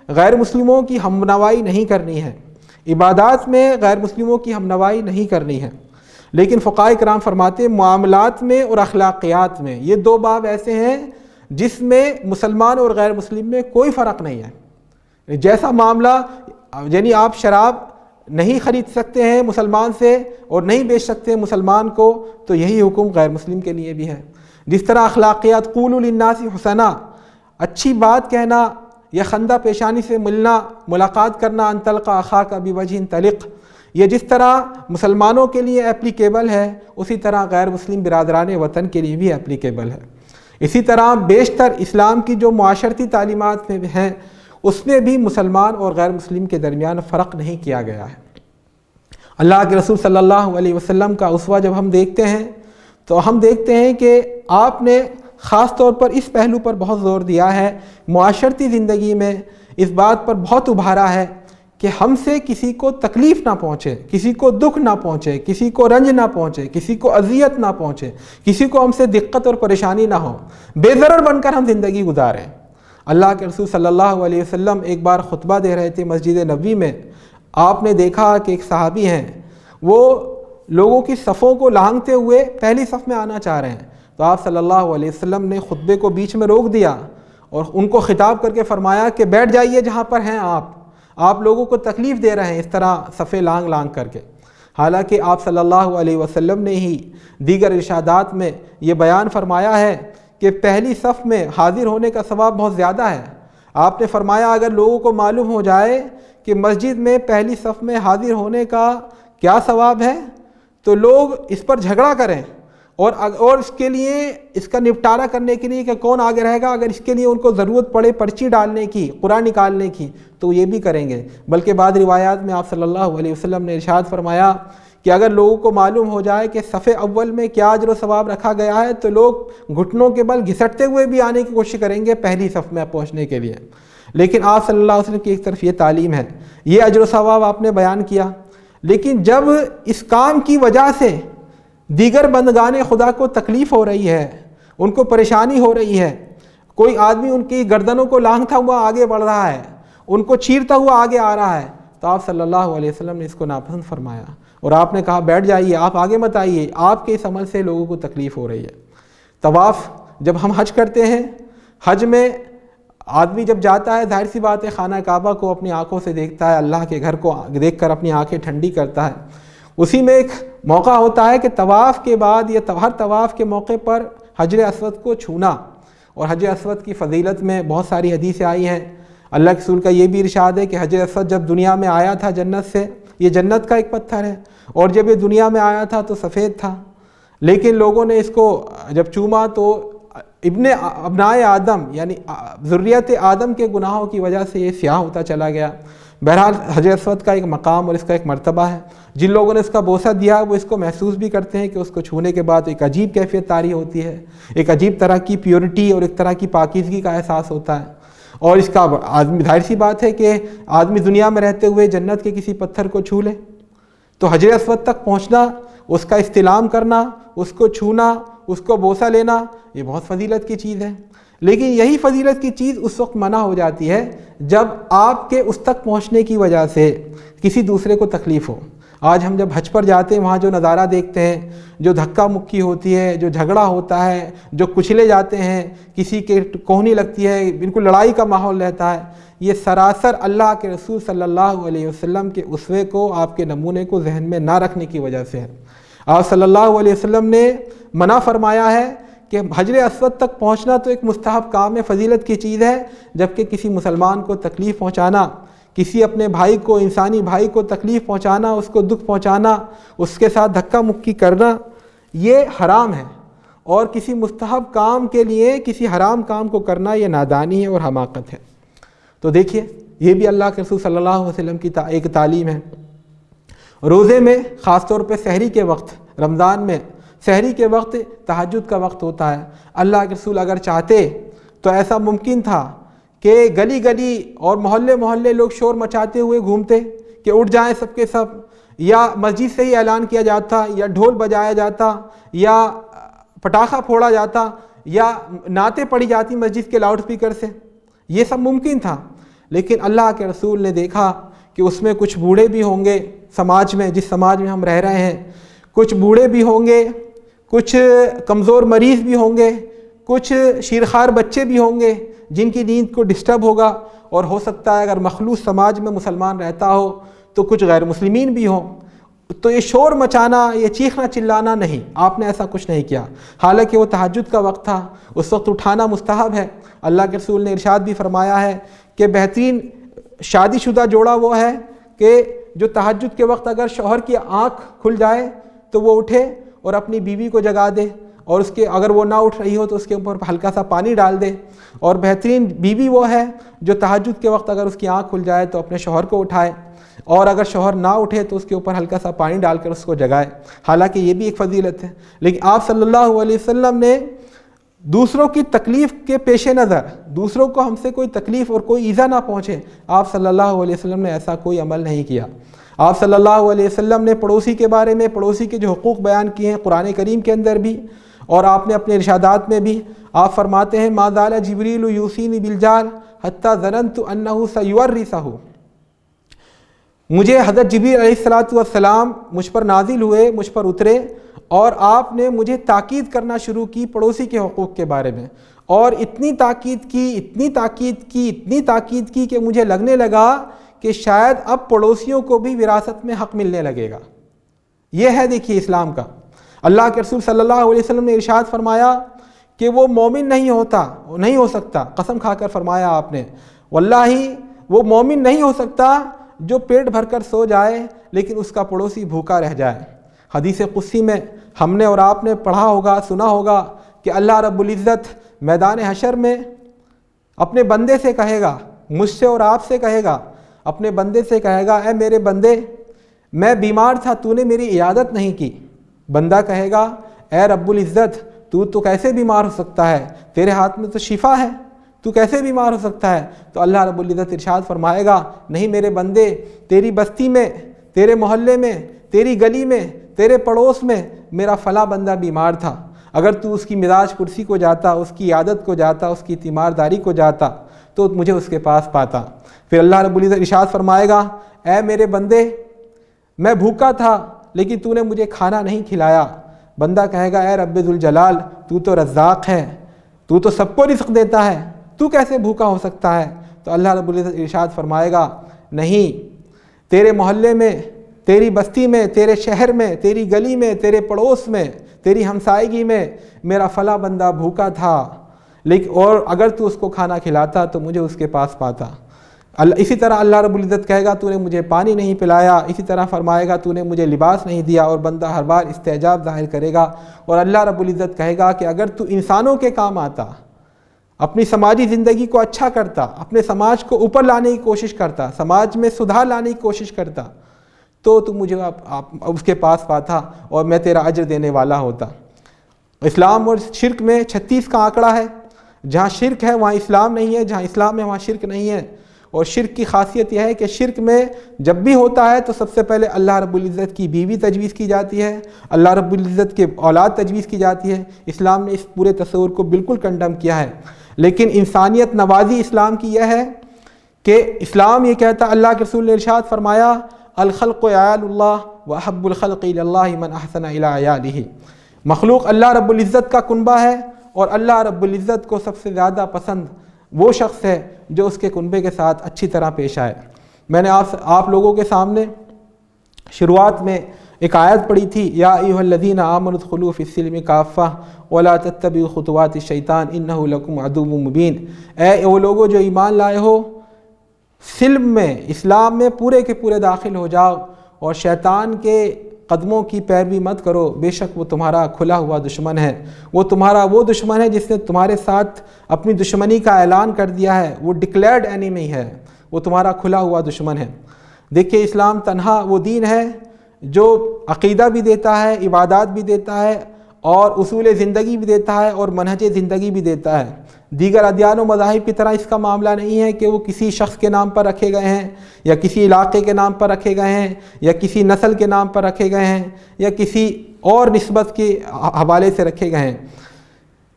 غیر مسلموں کی ہمنوائی نہیں کرنی ہے، عبادات میں غیر مسلموں کی ہمنوائی نہیں کرنی ہے، لیکن فقہاء کرام فرماتے ہیں معاملات میں اور اخلاقیات میں یہ دو باب ایسے ہیں جس میں مسلمان اور غیر مسلم میں کوئی فرق نہیں ہے۔ جیسا معاملہ، یعنی آپ شراب نہیں خرید سکتے ہیں مسلمان سے اور نہیں بیچ سکتے مسلمان کو، تو یہی حکم غیر مسلم کے لیے بھی ہے۔ جس طرح اخلاقیات، قولوا للناس حسنا، اچھی بات کہنا یا خندہ پیشانی سے ملنا، ملاقات کرنا، ان تلقى اخاك بوجه طلق، یہ جس طرح مسلمانوں کے لیے اپلیکیبل ہے اسی طرح غیر مسلم برادران وطن کے لیے بھی اپلیکیبل ہے۔ اسی طرح بیشتر اسلام کی جو معاشرتی تعلیمات میں ہیں اس میں بھی مسلمان اور غیر مسلم کے درمیان فرق نہیں کیا گیا ہے۔ اللہ کے رسول صلی اللہ علیہ وسلم کا اسوہ جب ہم دیکھتے ہیں تو ہم دیکھتے ہیں کہ آپ نے خاص طور پر اس پہلو پر بہت زور دیا ہے، معاشرتی زندگی میں اس بات پر بہت ابھارا ہے کہ ہم سے کسی کو تکلیف نہ پہنچے، کسی کو دکھ نہ پہنچے، کسی کو رنج نہ پہنچے، کسی کو اذیت نہ پہنچے، کسی کو ہم سے دقت اور پریشانی نہ ہو، بے ضرر بن کر ہم زندگی گزاریں۔ اللہ کے رسول صلی اللہ علیہ وسلم ایک بار خطبہ دے رہے تھے مسجد نبوی میں، آپ نے دیکھا کہ ایک صحابی ہیں، وہ لوگوں کی صفوں کو لانگتے ہوئے پہلی صف میں آنا چاہ رہے ہیں، تو آپ صلی اللہ علیہ وسلم نے خطبے کو بیچ میں روک دیا اور ان کو خطاب کر کے فرمایا کہ بیٹھ جائیے جہاں پر ہیں آپ لوگوں کو تکلیف دے رہے ہیں اس طرح صفیں لانگ کر کے۔ حالانکہ آپ صلی اللہ علیہ وسلم نے ہی دیگر ارشادات میں یہ بیان فرمایا ہے کہ پہلی صف میں حاضر ہونے کا ثواب بہت زیادہ ہے۔ آپ نے فرمایا اگر لوگوں کو معلوم ہو جائے کہ مسجد میں پہلی صف میں حاضر ہونے کا کیا ثواب ہے تو لوگ اس پر جھگڑا کریں اور اس کے لیے، اس کا نپٹارہ کرنے کے لیے کہ کون آگے رہے گا، اگر اس کے لیے ان کو ضرورت پڑے پرچی ڈالنے کی، قرآن نکالنے کی، تو یہ بھی کریں گے۔ بلکہ بعض روایات میں آپ صلی اللہ علیہ وسلم نے ارشاد فرمایا کہ اگر لوگوں کو معلوم ہو جائے کہ صف اول میں کیا اجر و ثواب رکھا گیا ہے تو لوگ گھٹنوں کے بل گھسٹتے ہوئے بھی آنے کی کوشش کریں گے پہلی صف میں پہنچنے کے لیے۔ لیکن آپ صلی اللہ علیہ وسلم کی ایک طرف یہ تعلیم ہے، یہ اجر و ثواب آپ نے بیان کیا، لیکن جب اس کام کی وجہ سے دیگر بندگان خدا کو تکلیف ہو رہی ہے، ان کو پریشانی ہو رہی ہے، کوئی آدمی ان کی گردنوں کو لانگتا ہوا آگے بڑھ رہا ہے، ان کو چیرتا ہوا آگے آ رہا ہے، تو آپ صلی اللہ علیہ وسلم نے اس کو ناپسند فرمایا اور آپ نے کہا بیٹھ جائیے، آپ آگے مت آئیے، آپ کے اس عمل سے لوگوں کو تکلیف ہو رہی ہے۔ طواف جب ہم حج کرتے ہیں، حج میں آدمی جب جاتا ہے ظاہر سی بات ہے خانہ کعبہ کو اپنی آنکھوں سے دیکھتا ہے، اللہ کے گھر کو دیکھ کر اپنی آنکھیں ٹھنڈی کرتا ہے۔ اسی میں ایک موقع ہوتا ہے کہ طواف کے بعد یا ہر طواف کے موقع پر حجر اسود کو چھونا، اور حجر اسود کی فضیلت میں بہت ساری حدیثیں آئی ہیں۔ اللہ کے رسول کا یہ بھی ارشاد ہے کہ حجر اسود جب دنیا میں آیا تھا جنت سے، یہ جنت کا ایک پتھر ہے، اور جب یہ دنیا میں آیا تھا تو سفید تھا، لیکن لوگوں نے اس کو جب چوما تو ابنائے آدم یعنی ذریت آدم کے گناہوں کی وجہ سے یہ سیاہ ہوتا چلا گیا۔ بہرحال حجر اسود کا ایک مقام اور اس کا ایک مرتبہ ہے، جن لوگوں نے اس کا بوسہ دیا وہ اس کو محسوس بھی کرتے ہیں کہ اس کو چھونے کے بعد ایک عجیب کیفیت طاری ہوتی ہے، ایک عجیب طرح کی پیورٹی اور ایک طرح کی پاکیزگی کا احساس ہوتا ہے۔ اور اس کا آدمی ظاہر سی بات ہے کہ آدمی دنیا میں رہتے ہوئے جنت کے کسی پتھر کو چھو لے تو حجر اسود تک پہنچنا، اس کا استلام کرنا، اس کو چھونا، اس کو بوسہ لینا، یہ بہت فضیلت کی چیز ہے۔ لیکن یہی فضیلت کی چیز اس وقت منع ہو جاتی ہے جب آپ کے اس تک پہنچنے کی وجہ سے کسی دوسرے کو تکلیف ہو۔ آج ہم جب حج پر جاتے ہیں وہاں جو نظارہ دیکھتے ہیں، جو دھکا مکی ہوتی ہے، جو جھگڑا ہوتا ہے، جو کچلے جاتے ہیں، کسی کے کوہنی لگتی ہے، بالکل لڑائی کا ماحول رہتا ہے، یہ سراسر اللہ کے رسول صلی اللہ علیہ وسلم کے اسوے کو، آپ کے نمونے کو ذہن میں نہ رکھنے کی وجہ سے ہے۔ آپ صلی اللہ علیہ وسلم نے منع فرمایا ہے کہ حجر اسود تک پہنچنا تو ایک مستحب کام ہے، فضیلت کی چیز ہے، جبکہ کسی مسلمان کو تکلیف پہنچانا، کسی اپنے بھائی کو، انسانی بھائی کو تکلیف پہنچانا، اس کو دکھ پہنچانا، اس کے ساتھ دھکا مکی کرنا، یہ حرام ہے۔ اور کسی مستحب کام کے لیے کسی حرام کام کو کرنا یہ نادانی ہے اور حماقت ہے۔ تو دیکھیے یہ بھی اللہ کے رسول صلی اللہ علیہ وسلم کی ایک تعلیم ہے۔ روزے میں خاص طور پہ سحری کے وقت، رمضان میں سحری کے وقت تہجد کا وقت ہوتا ہے۔ اللہ کے رسول اگر چاہتے تو ایسا ممکن تھا کہ گلی گلی اور محلے محلے لوگ شور مچاتے ہوئے گھومتے کہ اٹھ جائیں سب کے سب، یا مسجد سے ہی اعلان کیا جاتا، یا ڈھول بجایا جاتا، یا پٹاخہ پھوڑا جاتا، یا نعتیں پڑھی جاتی مسجد کے لاؤڈ اسپیکر سے، یہ سب ممکن تھا۔ لیکن اللہ کے رسول نے دیکھا کہ اس میں کچھ بوڑھے بھی ہوں گے سماج میں، جس سماج میں ہم رہ رہے ہیں، کچھ بوڑھے بھی ہوں گے، کچھ کمزور مریض بھی ہوں گے، کچھ شیرخوار بچے بھی ہوں گے جن کی نیند کو ڈسٹرب ہوگا، اور ہو سکتا ہے اگر مخلوط سماج میں مسلمان رہتا ہو تو کچھ غیر مسلمین بھی ہوں۔ تو یہ شور مچانا، یہ چیخنا چلانا نہیں، آپ نے ایسا کچھ نہیں کیا، حالانکہ وہ تہجد کا وقت تھا، اس وقت اٹھانا مستحب ہے۔ اللہ کے رسول نے ارشاد بھی فرمایا ہے کہ بہترین شادی شدہ جوڑا وہ ہے کہ جو تہجد کے وقت اگر شوہر کی آنکھ کھل جائے تو وہ اٹھے اور اپنی بیوی کو جگا دے، اور اس کے اگر وہ نہ اٹھ رہی ہو تو اس کے اوپر ہلکا سا پانی ڈال دے۔ اور بہترین بیوی وہ ہے جو تہجد کے وقت اگر اس کی آنکھ کھل جائے تو اپنے شوہر کو اٹھائے، اور اگر شوہر نہ اٹھے تو اس کے اوپر ہلکا سا پانی ڈال کر اس کو جگائے، حالانکہ یہ بھی ایک فضیلت ہے۔ لیکن آپ صلی اللہ علیہ وسلم نے دوسروں کی تکلیف کے پیش نظر، دوسروں کو ہم سے کوئی تکلیف اور کوئی ایذا نہ پہنچے، آپ صلی اللہ علیہ وسلم نے ایسا کوئی عمل نہیں کیا۔ آپ صلی اللہ علیہ وسلم نے پڑوسی کے بارے میں، پڑوسی کے جو حقوق بیان کیے ہیں قرآن کریم کے اندر بھی، اور آپ نے اپنے ارشادات میں بھی، آپ فرماتے ہیں ما زال جبریل یوصینی بالجار حتی ظننت انہ سیورثہ، مجھے حضرت جبریل علیہ السلام مجھ پر نازل ہوئے، مجھ پر اترے، اور آپ نے مجھے تاکید کرنا شروع کی پڑوسی کے حقوق کے بارے میں، اور اتنی تاکید کی کہ مجھے لگنے لگا کہ شاید اب پڑوسیوں کو بھی وراثت میں حق ملنے لگے گا۔ یہ ہے دیکھیے اسلام کا۔ اللہ کے رسول صلی اللہ علیہ وسلم نے ارشاد فرمایا کہ وہ مومن نہیں ہو سکتا، قسم کھا کر فرمایا آپ نے، واللہ وہ مومن نہیں ہو سکتا جو پیٹ بھر کر سو جائے لیکن اس کا پڑوسی بھوکا رہ جائے۔ حدیث قدسی میں ہم نے اور آپ نے پڑھا ہوگا، سنا ہوگا کہ اللہ رب العزت میدان حشر میں اپنے بندے سے کہے گا، مجھ سے اور آپ سے کہے گا، اپنے بندے سے کہے گا، اے میرے بندے میں بیمار تھا، تو نے میری عیادت نہیں کی۔ بندہ کہے گا، اے رب العزت تو کیسے بیمار ہو سکتا ہے، تیرے ہاتھ میں تو شفا ہے، تو کیسے بیمار ہو سکتا ہے؟ تو اللہ رب العزت ارشاد فرمائے گا، نہیں میرے بندے، تیری بستی میں، تیرے محلے میں، تیری گلی میں، تیرے پڑوس میں میرا فلاں بندہ بیمار تھا، اگر تو اس کی مزاج پرسی کو جاتا، اس کی عادت کو جاتا، اس کی تیمارداری کو جاتا تو مجھے اس کے پاس پاتا۔ پھر اللہ رب العزت ارشاد فرمائے گا، اے میرے بندے میں بھوکا تھا لیکن تو نے مجھے کھانا نہیں کھلایا۔ بندہ کہے گا، اے رب ذوالجلال تو رزاق ہے، تو سب کو رزق دیتا ہے، تو کیسے بھوکا ہو سکتا ہے؟ تو اللہ رب العزت ارشاد فرمائے گا، نہیں، تیرے محلے میں، تیری بستی میں، تیرے شہر میں، تیری گلی میں، تیرے پڑوس میں، تیری ہمسائیگی میں میرا فلاں بندہ بھوکا تھا، لیکن اور اگر تو اس کو کھانا کھلاتا تو مجھے اس کے پاس پاتا۔ اسی طرح اللہ رب العزت کہے گا تو نے مجھے پانی نہیں پلایا، اسی طرح فرمائے گا تو نے مجھے لباس نہیں دیا، اور بندہ ہر بار استعجاب ظاہر کرے گا۔ اور اللہ رب العزت کہے گا کہ اگر تو انسانوں کے کام آتا، اپنی سماجی زندگی کو اچھا کرتا، اپنے سماج کو اوپر لانے کی کوشش کرتا، سماج میں سدھار لانے کی کوشش کرتا، تو مجھے اس کے پاس پاتا اور میں تیرا اجر دینے والا ہوتا۔ اسلام اور شرک میں 36 کا آنکڑا ہے، جہاں شرک ہے وہاں اسلام نہیں ہے، جہاں اسلام ہے وہاں شرک نہیں ہے۔ اور شرک کی خاصیت یہ ہے کہ شرک میں جب بھی ہوتا ہے تو سب سے پہلے اللہ رب العزت کی بیوی تجویز کی جاتی ہے، اللہ رب العزت کے اولاد تجویز کی جاتی ہے۔ اسلام نے اس پورے تصور کو بالکل کنڈم کیا ہے، لیکن انسانیت نوازی اسلام کی یہ ہے کہ اسلام یہ کہتا، اللہ کے رسول نے ارشاد فرمایا الخلق عیال اللہ واحب الخلق الی اللہ من احسن الی عیالہ، مخلوق اللہ رب العزت کا کنبہ ہے، اور اللہ رب العزت کو سب سے زیادہ پسند وہ شخص ہے جو اس کے کنبے کے ساتھ اچھی طرح پیش آئے۔ میں نے آپ لوگوں کے سامنے شروعات میں ایک آیت پڑھی تھی، یا ایھا الذین آمنوا ادخلوا فی السلم کافہ ولا تتبعوا خطوات الشیطان انہ لکم عدو مبین، اے وہ لوگوں جو ایمان لائے ہو، سلم میں، اسلام میں پورے کے پورے داخل ہو جاؤ، اور شیطان کے قدموں کی پیروی مت کرو، بے شک وہ تمہارا کھلا ہوا دشمن ہے، وہ تمہارا وہ دشمن ہے جس نے تمہارے ساتھ اپنی دشمنی کا اعلان کر دیا ہے، وہ ڈکلیئرڈ اینیمی ہے، وہ تمہارا کھلا ہوا دشمن ہے۔ دیکھیے اسلام تنہا وہ دین ہے جو عقیدہ بھی دیتا ہے، عبادات بھی دیتا ہے، اور اصول زندگی بھی دیتا ہے، اور منہج زندگی بھی دیتا ہے۔ دیگر ادیان و مذاہب کی طرح اس کا معاملہ نہیں ہے کہ وہ کسی شخص کے نام پر رکھے گئے ہیں، یا کسی علاقے کے نام پر رکھے گئے ہیں، یا کسی نسل کے نام پر رکھے گئے ہیں، یا کسی اور نسبت کے حوالے سے رکھے گئے ہیں۔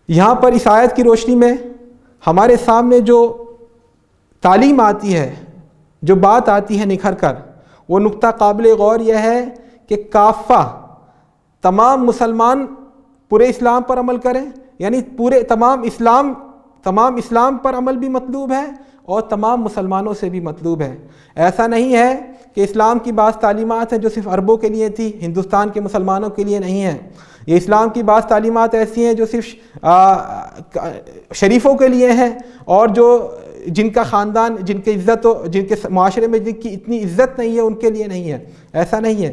یہاں پر اس آیت کی روشنی میں ہمارے سامنے جو تعلیم آتی ہے، جو بات آتی ہے نکھر کر، وہ نقطہ قابل غور یہ ہے کہ کافہ تمام مسلمان پورے اسلام پر عمل کریں، یعنی تمام اسلام پر عمل بھی مطلوب ہے، اور تمام مسلمانوں سے بھی مطلوب ہے۔ ایسا نہیں ہے کہ اسلام کی بعض تعلیمات ہیں جو صرف عربوں کے لیے تھی، ہندوستان کے مسلمانوں کے لیے نہیں ہیں۔ یہ اسلام کی بعض تعلیمات ایسی ہیں جو صرف شریفوں کے لیے ہیں، اور جن کا خاندان، جن کی عزت جن کے معاشرے میں جن کی اتنی عزت نہیں ہے ان کے لیے نہیں ہے۔ ایسا نہیں ہے،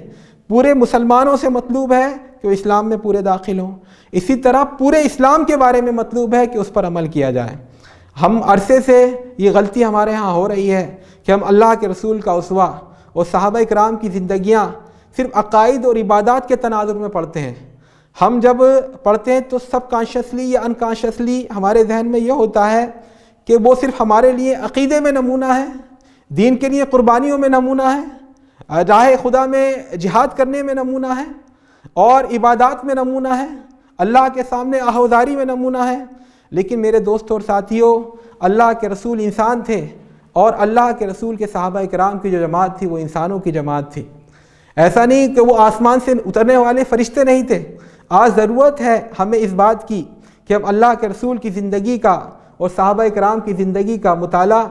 پورے مسلمانوں سے مطلوب ہے کہ وہ اسلام میں پورے داخل ہوں۔ اسی طرح پورے اسلام کے بارے میں مطلوب ہے کہ اس پر عمل کیا جائے۔ ہم عرصے سے یہ غلطی ہمارے ہاں ہو رہی ہے کہ ہم اللہ کے رسول کا اسوہ اور صحابہ کرام کی زندگیاں صرف عقائد اور عبادات کے تناظر میں پڑھتے ہیں۔ ہم جب پڑھتے ہیں تو سب کانشیسلی یا انکانشیسلی ہمارے ذہن میں یہ ہوتا ہے کہ وہ صرف ہمارے لیے عقیدے میں نمونہ ہے، دین کے لیے قربانیوں میں نمونہ ہے، راہ خدا میں جہاد کرنے میں نمونہ ہے، اور عبادات میں نمونہ ہے، اللہ کے سامنے آہوازاری میں نمونہ ہے۔ لیکن میرے دوستوں اور ساتھیوں، اللہ کے رسول انسان تھے، اور اللہ کے رسول کے صحابہ کرام کی جو جماعت تھی وہ انسانوں کی جماعت تھی۔ ایسا نہیں کہ وہ آسمان سے اترنے والے فرشتے نہیں تھے۔ آج ضرورت ہے ہمیں اس بات کی کہ ہم اللہ کے رسول کی زندگی کا اور صحابہ کرام کی زندگی کا مطالعہ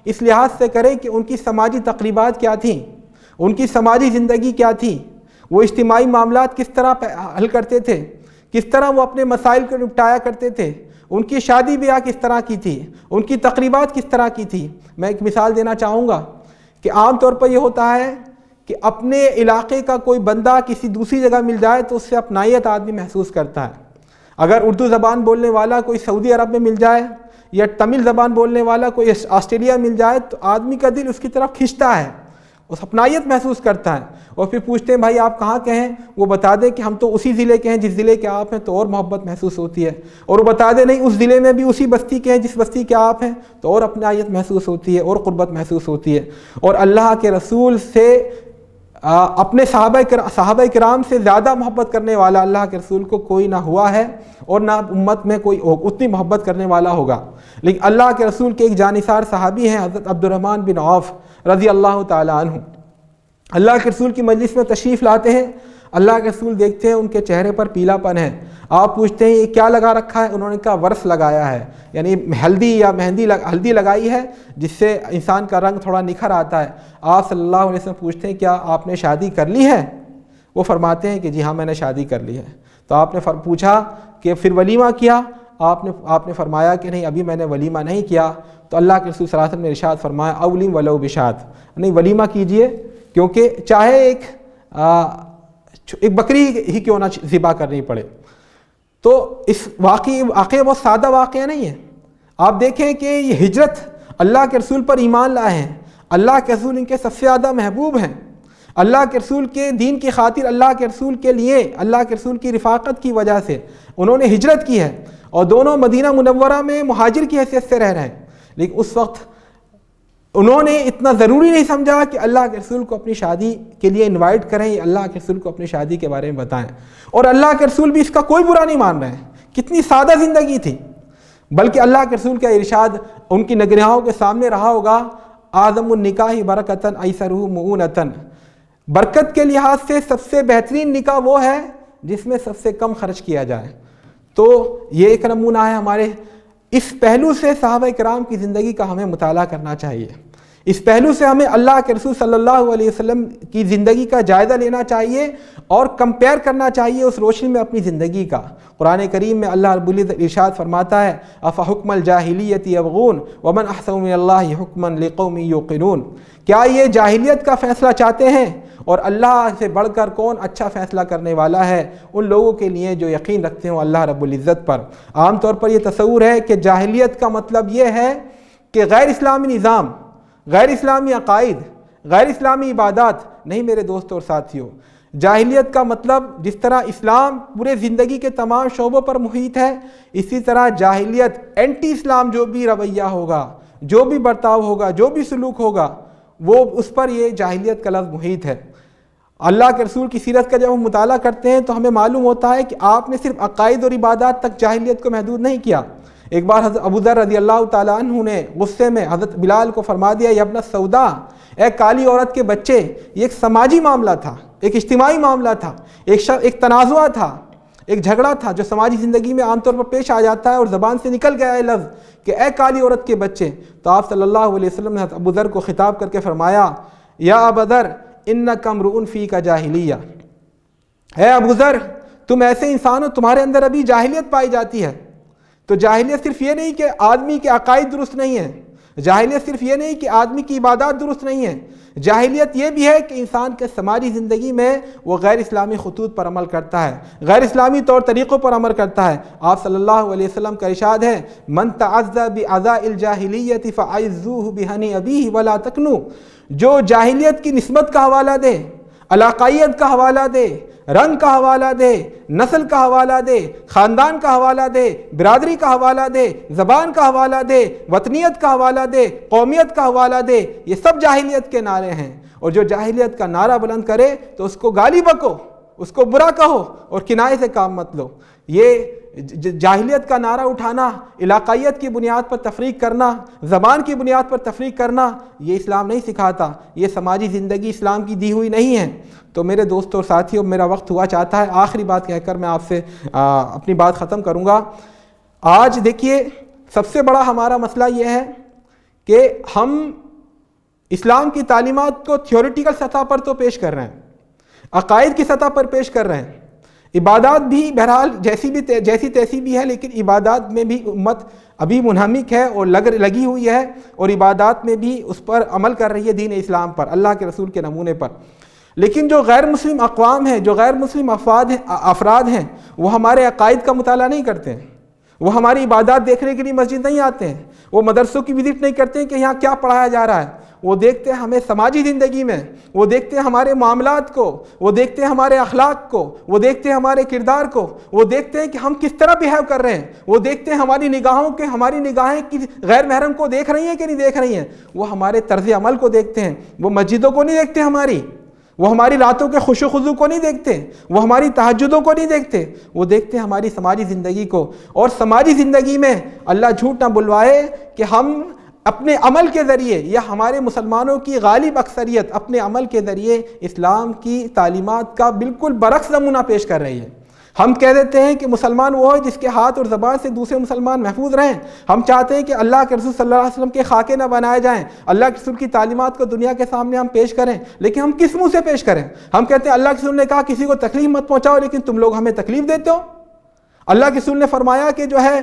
اس لحاظ سے کریں کہ ان کی سماجی تقریبات کیا تھیں، ان کی سماجی زندگی کیا تھی، وہ اجتماعی معاملات کس طرح حل کرتے تھے، کس طرح وہ اپنے مسائل کو نپٹایا کرتے تھے، ان کی شادی بیاہ کس طرح کی تھی، ان کی تقریبات کس طرح کی تھی۔ میں ایک مثال دینا چاہوں گا کہ عام طور پر یہ ہوتا ہے کہ اپنے علاقے کا کوئی بندہ کسی دوسری جگہ مل جائے تو اس سے اپنائیت آدمی محسوس کرتا ہے۔ اگر اردو زبان بولنے والا کوئی سعودی عرب میں مل جائے، یا تمل زبان بولنے والا کوئی آسٹریلیا مل جائے، تو آدمی کا دل اس کی طرف کھنچتا ہے، اس اپنائیت محسوس کرتا ہے، اور پھر پوچھتے ہیں بھائی آپ کہاں کے ہیں، وہ بتا دیں کہ ہم تو اسی ضلع کے ہیں جس ضلع کے آپ ہیں، تو اور محبت محسوس ہوتی ہے، اور وہ بتا دیں نہیں اس ضلع میں بھی اسی بستی کے ہیں جس بستی کے آپ ہیں، تو اور اپنائیت محسوس ہوتی ہے اور قربت محسوس ہوتی ہے۔ اور اللہ کے رسول سے اپنے صحابہ کرام سے زیادہ محبت کرنے والا اللہ کے رسول کو کوئی نہ ہوا ہے، اور نہ امت میں کوئی اتنی محبت کرنے والا ہوگا۔ لیکن اللہ کے رسول کے ایک جانثار صحابی ہیں حضرت عبد الرحمن بن عوف رضی اللہ تعالی عنہ، اللہ کے رسول کی مجلس میں تشریف لاتے ہیں، اللہ کے رسول دیکھتے ہیں ان کے چہرے پر پیلا پن ہے۔ آپ پوچھتے ہیں یہ کیا لگا رکھا ہے؟ انہوں نے کہا ورس لگایا ہے، یعنی ہلدی لگائی ہے جس سے انسان کا رنگ تھوڑا نکھر آتا ہے۔ آپ صلی اللہ علیہ وسلم پوچھتے ہیں کیا آپ نے شادی کر لی ہے؟ وہ فرماتے ہیں کہ جی ہاں میں نے شادی کر لی ہے۔ تو آپ نے پوچھا کہ پھر ولیمہ کیا؟ آپ نے فرمایا کہ نہیں ابھی میں نے ولیمہ نہیں کیا، تو اللہ کے رسول صلی اللہ علیہ وسلم نے ارشاد فرمایا اولیم ولو بشات، نہیں ولیمہ کیجئے، کیونکہ چاہے ایک بکری ہی کیوں نہ ذبح کرنی پڑے۔ تو اس واقعہ بہت سادہ واقعہ نہیں ہے۔ آپ دیکھیں کہ یہ ہجرت اللہ کے رسول پر ایمان لائے ہیں، اللہ کے رسول ان کے سب سے زیادہ محبوب ہیں، اللہ کے رسول کے دین کی خاطر اللہ کے رسول کے لیے، اللہ کے رسول کی رفاقت کی وجہ سے انہوں نے ہجرت کی ہے، اور دونوں مدینہ منورہ میں مہاجر کی حیثیت سے رہ رہے ہیں، لیکن اس وقت انہوں نے اتنا ضروری نہیں سمجھا کہ اللہ کے رسول کو اپنی شادی کے لیے انوائٹ کریں یا اللہ کے رسول کو اپنی شادی کے بارے میں بتائیں، اور اللہ کے رسول بھی اس کا کوئی برا نہیں مان رہے ہیں۔ کتنی سادہ زندگی تھی، بلکہ اللہ کے رسول کا ارشاد ان کی نگرہوں کے سامنے رہا ہوگا، اعظم النکاح برکتاً ایسرہ مؤونتاً، برکت کے لحاظ سے سب سے بہترین نکاح وہ ہے جس میں سب سے کم خرچ کیا جائے۔ تو یہ ایک نمونہ ہے ہمارے، اس پہلو سے صحابہ کرام کی زندگی کا ہمیں مطالعہ کرنا چاہیے، اس پہلو سے ہمیں اللہ کے رسول صلی اللہ علیہ وسلم کی زندگی کا جائزہ لینا چاہیے اور کمپیئر کرنا چاہیے اس روشنی میں اپنی زندگی کا۔ قرآن کریم میں اللہ رب العزت ارشاد فرماتا ہے افحکم الجاہلیت یبغون ومن احسن من اللہ حکما لقوم یوقنون، کیا یہ جاہلیت کا فیصلہ چاہتے ہیں، اور اللہ سے بڑھ کر کون اچھا فیصلہ کرنے والا ہے ان لوگوں کے لیے جو یقین رکھتے ہوں اللہ رب العزت پر۔ عام طور پر یہ تصور ہے کہ جاہلیت کا مطلب یہ ہے کہ غیر اسلامی نظام، غیر اسلامی عقائد، غیر اسلامی عبادات، نہیں میرے دوستوں اور ساتھیوں، جاہلیت کا مطلب جس طرح اسلام پورے زندگی کے تمام شعبوں پر محیط ہے، اسی طرح جاہلیت اینٹی اسلام جو بھی رویہ ہوگا، جو بھی برتاؤ ہوگا، جو بھی سلوک ہوگا، وہ اس پر یہ جاہلیت کا لفظ محیط ہے۔ اللہ کے رسول کی سیرت کا جب ہم مطالعہ کرتے ہیں تو ہمیں معلوم ہوتا ہے کہ آپ نے صرف عقائد اور عبادات تک جاہلیت کو محدود نہیں کیا۔ ایک بار حضرت ابو ذر رضی اللہ تعالیٰ عنہ نے غصے میں حضرت بلال کو فرما دیا یا ابن سودا، اے کالی عورت کے بچے، یہ ایک سماجی معاملہ تھا، ایک اجتماعی معاملہ تھا، ایک تنازع تھا، ایک جھگڑا تھا جو سماجی زندگی میں عام طور پر پیش آ جاتا ہے، اور زبان سے نکل گیا ہے لفظ کہ اے کالی عورت کے بچے، تو آپ صلی اللہ علیہ وسلم نے حضرت ابو ذر کو خطاب کر کے فرمایا یا ابا ذر انک امرؤ فیک جاہلیہ، اے ابو ذر تم ایسے انسان ہو تمہارے اندر ابھی جاہلیت پائی جاتی ہے۔ تو جاہلیت صرف یہ نہیں کہ آدمی کے عقائد درست نہیں ہیں، جاہلیت صرف یہ نہیں کہ آدمی کی عبادات درست نہیں ہیں، جاہلیت یہ بھی ہے کہ انسان کے سماجی زندگی میں وہ غیر اسلامی خطوط پر عمل کرتا ہے، غیر اسلامی طور طریقوں پر عمل کرتا ہے۔ آپ صلی اللہ علیہ وسلم کا ارشاد ہے من تعزى بعزاء الجاہلیت فاعزوه بہنی ابیہ ولا تکنوا، جو جاہلیت کی نسبت کا حوالہ دے، علاقائیت کا حوالہ دے، رنگ کا حوالہ دے، نسل کا حوالہ دے، خاندان کا حوالہ دے، برادری کا حوالہ دے، زبان کا حوالہ دے، وطنیت کا حوالہ دے، قومیت کا حوالہ دے، یہ سب جاہلیت کے نعرے ہیں۔ اور جو جاہلیت کا نعرہ بلند کرے تو اس کو گالی بکو، اس کو برا کہو اور کنایے سے کام مت لو۔ یہ جاہلیت کا نعرہ اٹھانا، علاقائیت کی بنیاد پر تفریق کرنا، زبان کی بنیاد پر تفریق کرنا، یہ اسلام نہیں سکھاتا، یہ سماجی زندگی اسلام کی دی ہوئی نہیں ہے۔ تو میرے دوستوں اور ساتھیوں، میرا وقت ہوا چاہتا ہے، آخری بات کہہ کر میں آپ سے اپنی بات ختم کروں گا۔ آج دیکھیے سب سے بڑا ہمارا مسئلہ یہ ہے کہ ہم اسلام کی تعلیمات کو تھیوریٹیکل سطح پر تو پیش کر رہے ہیں، عقائد کی سطح پر پیش کر رہے ہیں، عبادات بھی بہرحال جیسی تیسی بھی ہے، لیکن عبادات میں بھی امت ابھی منہمک ہے اور لگی ہوئی ہے، اور عبادات میں بھی اس پر عمل کر رہی ہے، دین اسلام پر، اللہ کے رسول کے نمونے پر۔ لیکن جو غیر مسلم اقوام ہیں، جو غیر مسلم افراد ہیں، وہ ہمارے عقائد کا مطالعہ نہیں کرتے ہیں، وہ ہماری عبادات دیکھنے کے لیے مسجد نہیں آتے ہیں، وہ مدرسوں کی وزٹ نہیں کرتے ہیں کہ یہاں کیا پڑھایا جا رہا ہے، وہ دیکھتے ہیں ہمیں سماجی زندگی میں، وہ دیکھتے ہیں ہمارے معاملات کو، وہ دیکھتے ہیں ہمارے اخلاق کو، وہ دیکھتے ہیں ہمارے کردار کو، وہ دیکھتے ہیں کہ ہم کس طرح بیہیو کر رہے ہیں، وہ دیکھتے ہیں ہماری نگاہیں کس غیر محرم کو دیکھ رہی ہیں کہ نہیں دیکھ رہی ہیں، وہ ہمارے طرز عمل کو دیکھتے ہیں، وہ مسجدوں کو نہیں دیکھتے ہماری، وہ ہماری راتوں کے خوش و خضو کو نہیں دیکھتے، وہ ہماری تہجدوں کو نہیں دیکھتے، وہ دیکھتے ہیں ہماری سماجی زندگی کو۔ اور سماجی زندگی میں اللہ جھوٹ نہ بلوائے کہ ہم اپنے عمل کے ذریعے، یا ہمارے مسلمانوں کی غالب اکثریت اپنے عمل کے ذریعے اسلام کی تعلیمات کا بالکل برعکس نمونہ پیش کر رہی ہے۔ ہم کہہ دیتے ہیں کہ مسلمان وہ ہے جس کے ہاتھ اور زبان سے دوسرے مسلمان محفوظ رہیں، ہم چاہتے ہیں کہ اللہ کے رسول صلی اللہ علیہ وسلم کے خاکے نہ بنائے جائیں، اللہ کے رسول کی تعلیمات کو دنیا کے سامنے ہم پیش کریں، لیکن ہم کس منہ سے پیش کریں؟ ہم کہتے ہیں اللہ کے رسول نے کہا کسی کو تکلیف مت پہنچاؤ، لیکن تم لوگ ہمیں تکلیف دیتے ہو۔ اللہ کے رسول نے فرمایا کہ جو ہے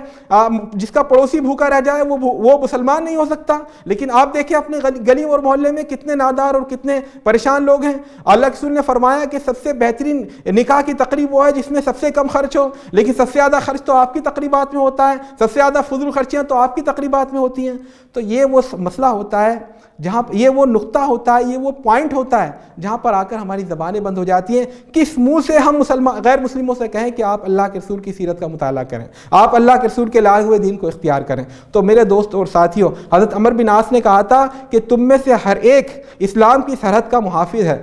جس کا پڑوسی بھوکا رہ جائے وہ مسلمان نہیں ہو سکتا، لیکن آپ دیکھیں اپنے گلی اور محلے میں کتنے نادار اور کتنے پریشان لوگ ہیں۔ اللہ کے رسول نے فرمایا کہ سب سے بہترین نکاح کی تقریب وہ ہے جس میں سب سے کم خرچ ہو، لیکن سب سے زیادہ خرچ تو آپ کی تقریبات میں ہوتا ہے، سب سے زیادہ فضول خرچیاں تو آپ کی تقریبات میں ہوتی ہیں۔ تو یہ وہ مسئلہ ہوتا ہے جہاں یہ وہ نقطہ ہوتا ہے، یہ وہ پوائنٹ ہوتا ہے جہاں پر آ کر ہماری زبانیں بند ہو جاتی ہیں۔ کس منہ سے ہم غیر مسلموں سے کہیں کہ آپ اللہ کے رسول کی سیرت کا مطالعہ کریں، آپ اللہ کے رسول کے لائے ہوئے دین کو اختیار کریں؟ تو میرے دوست اور ساتھیوں، حضرت عمر بن عاص نے کہا تھا کہ تم میں سے ہر ایک اسلام کی سرحد کا محافظ ہے،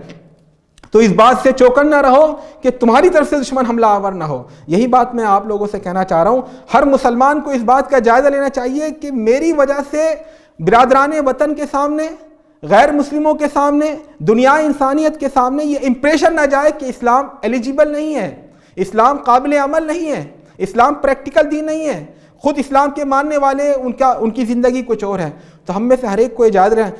تو اس بات سے چوکن نہ رہو کہ تمہاری طرف سے دشمن حملہ آور نہ ہو۔ یہی بات میں آپ لوگوں سے کہنا چاہ رہا ہوں۔ ہر مسلمان کو اس بات کا جائزہ لینا چاہیے کہ میری وجہ سے برادران وطن کے سامنے، غیر مسلموں کے سامنے، دنیا انسانیت کے سامنے یہ امپریشن نہ جائے کہ اسلام ایلیجیبل نہیں ہے، اسلام قابل عمل نہیں ہے، اسلام پریکٹیکل دین نہیں ہے۔ خود اسلام کے ماننے والے ان کی زندگی کچھ اور ہے۔ تو ہم میں سے ہر ایک کو اجازت رہے،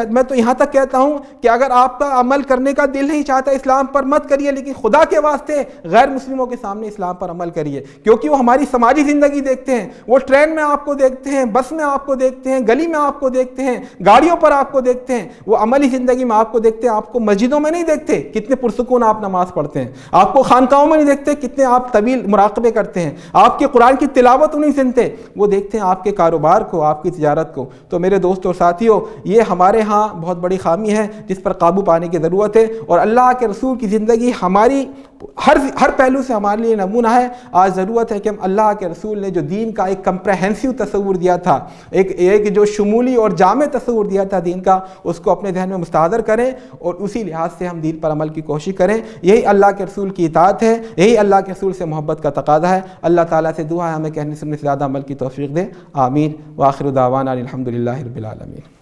میں تو یہاں تک کہتا ہوں کہ اگر آپ کا عمل کرنے کا دل نہیں چاہتا اسلام پر، مت کریے، لیکن خدا کے واسطے غیر مسلموں کے سامنے اسلام پر عمل کریے، کیونکہ وہ ہماری سماجی زندگی دیکھتے ہیں، وہ ٹرین میں آپ کو دیکھتے ہیں، بس میں آپ کو دیکھتے ہیں، گلی میں آپ کو دیکھتے ہیں، گاڑیوں پر آپ کو دیکھتے ہیں، وہ عملی زندگی میں آپ کو دیکھتے ہیں۔ آپ کو مسجدوں میں نہیں دیکھتے کتنے پرسکون آپ نماز پڑھتے ہیں، آپ کو خانقاہوں میں نہیں دیکھتے کتنے آپ طویل مراقبے کرتے ہیں، آپ کے قرآن کی تلاوت نہیں سنتے، وہ دیکھتے ہیں آپ کے کاروبار کو، آپ کی تجارت کو۔ تو میرے دوستوں اور ساتھیوں، یہ ہمارے ہاں بہت بڑی خامی ہے جس پر قابو پانے کی ضرورت ہے، اور اللہ کے رسول کی زندگی ہماری ہر پہلو سے ہمارے لیے نمونہ ہے۔ آج ضرورت ہے کہ ہم اللہ کے رسول نے جو دین کا ایک کمپریہنسو تصور دیا تھا، ایک جو شمولی اور جامع تصور دیا تھا دین کا، اس کو اپنے ذہن میں مستحضر کریں اور اسی لحاظ سے ہم دین پر عمل کی کوشش کریں۔ یہی اللہ کے رسول کی اطاعت ہے، یہی اللہ کے رسول سے محبت کا تقاضا ہے۔ اللہ تعالیٰ سے دعا ہے ہمیں کہنے سننے سے زیادہ عمل کی توفیق دے، آمین۔ وآخر دعوانا الحمدللہ رب العالمین۔